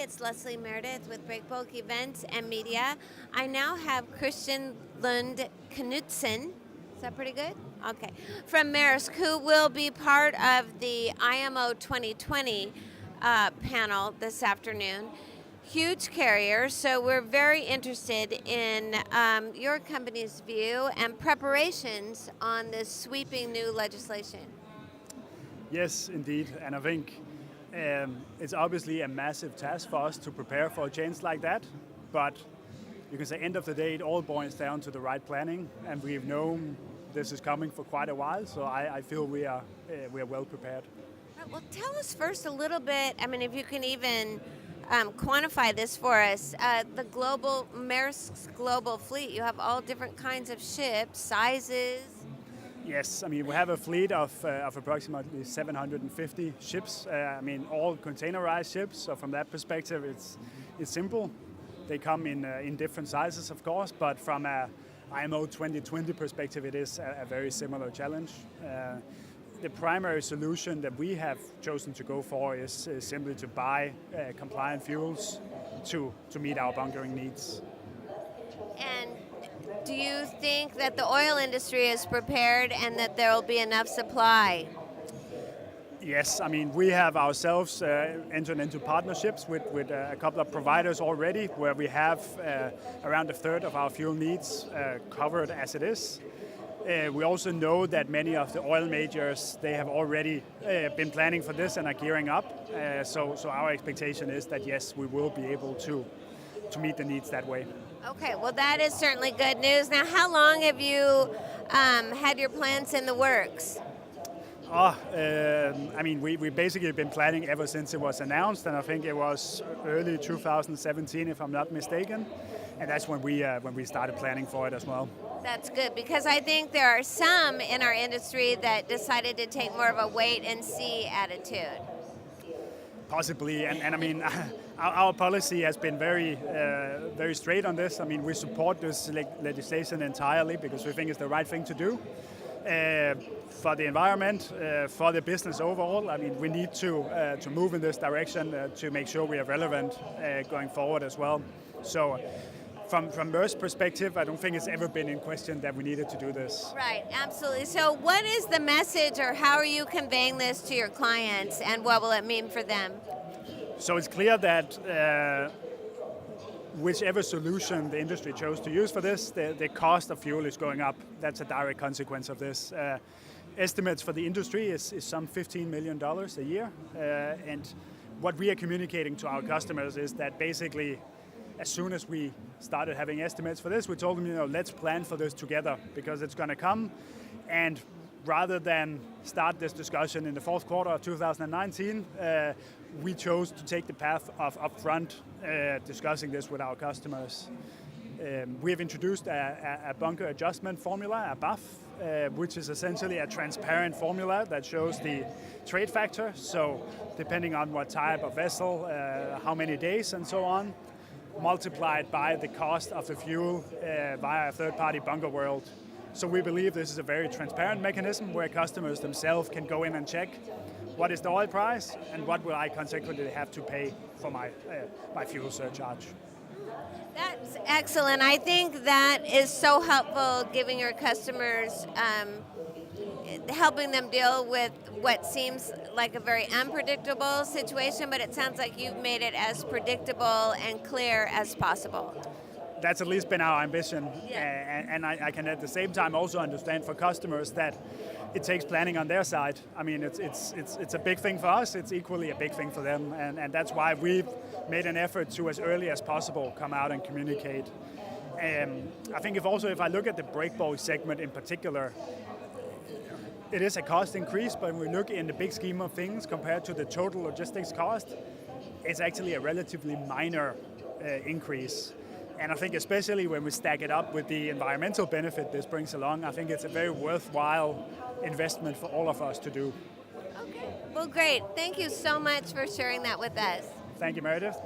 It's Leslie Meredith with Breakbulk Events and Media. I now have Kristian Lund Knudsen. Is that pretty good? Okay. From Maersk, who will be part of the IMO2020 panel this afternoon. Huge carrier, so we're very interested in your company's view and preparations on this sweeping new legislation. Yes, indeed, and I think it's obviously a massive task for us to prepare for a change like that, but you can say end of the day it all boils down to the right planning, and we've known this is coming for quite a while, so I feel we are well prepared. Right, well, tell us first a little bit, I mean, if you can even quantify this for us, the Maersk's global fleet. You have all different kinds of ships, sizes. Yes, I mean we have a fleet of approximately 750 ships. I mean all containerized ships. So from that perspective, it's simple. They come in different sizes, of course, but from a IMO2020 perspective, it is a very similar challenge. The primary solution that we have chosen to go for is simply to buy compliant fuels to meet our bunkering needs. And do you think that the oil industry is prepared and that there will be enough supply? Yes, I mean we have ourselves entered into partnerships with a couple of providers already, where we have around a third of our fuel needs covered as it is. We also know that many of the oil majors, they have already been planning for this and are gearing up. So our expectation is that yes, we will be able to meet the needs that way. Okay, well that is certainly good news. Now, how long have you had your plans in the works? I mean, we basically been planning ever since it was announced, and I think it was early 2017, if I'm not mistaken, and that's when we started planning for it as well. That's good, because I think there are some in our industry that decided to take more of a wait and see attitude. Possibly, and I mean, our policy has been very straight on this. I mean, we support this legislation entirely because we think it's the right thing to do for the environment, for the business overall. I mean, we need to move in this direction to make sure we are relevant going forward as well. So, from Maersk's perspective, I don't think it's ever been in question that we needed to do this. Right, absolutely. So what is the message, or how are you conveying this to your clients, and what will it mean for them? So it's clear that whichever solution the industry chose to use for this, the cost of fuel is going up. That's a direct consequence of this. Estimates for the industry is some $15 million a year. And what we are communicating to our customers is that basically, as soon as we started having estimates for this, we told them, let's plan for this together because it's going to come. And rather than start this discussion in the fourth quarter of 2019, we chose to take the path of upfront discussing this with our customers. We have introduced a bunker adjustment formula, a BAF, which is essentially a transparent formula that shows the trade factor. So depending on what type of vessel, how many days and so on, multiplied by the cost of the fuel via a third-party bunker world. So we believe this is a very transparent mechanism where customers themselves can go in and check what is the oil price and what will I consequently have to pay for my fuel surcharge. That's excellent. I think that is so helpful, giving your customers, helping them deal with what seems like a very unpredictable situation, but it sounds like you've made it as predictable and clear as possible. That's at least been our ambition, yeah. And I can at the same time also understand for customers that it takes planning on their side. I mean, it's a big thing for us, it's equally a big thing for them, and that's why we've made an effort to, as early as possible, come out and communicate. I think if I look at the breakbulk segment in particular, it is a cost increase, but when we look in the big scheme of things compared to the total logistics cost, it's actually a relatively minor increase. And I think especially when we stack it up with the environmental benefit this brings along, I think it's a very worthwhile investment for all of us to do. Okay, well great. Thank you so much for sharing that with us. Thank you, Meredith.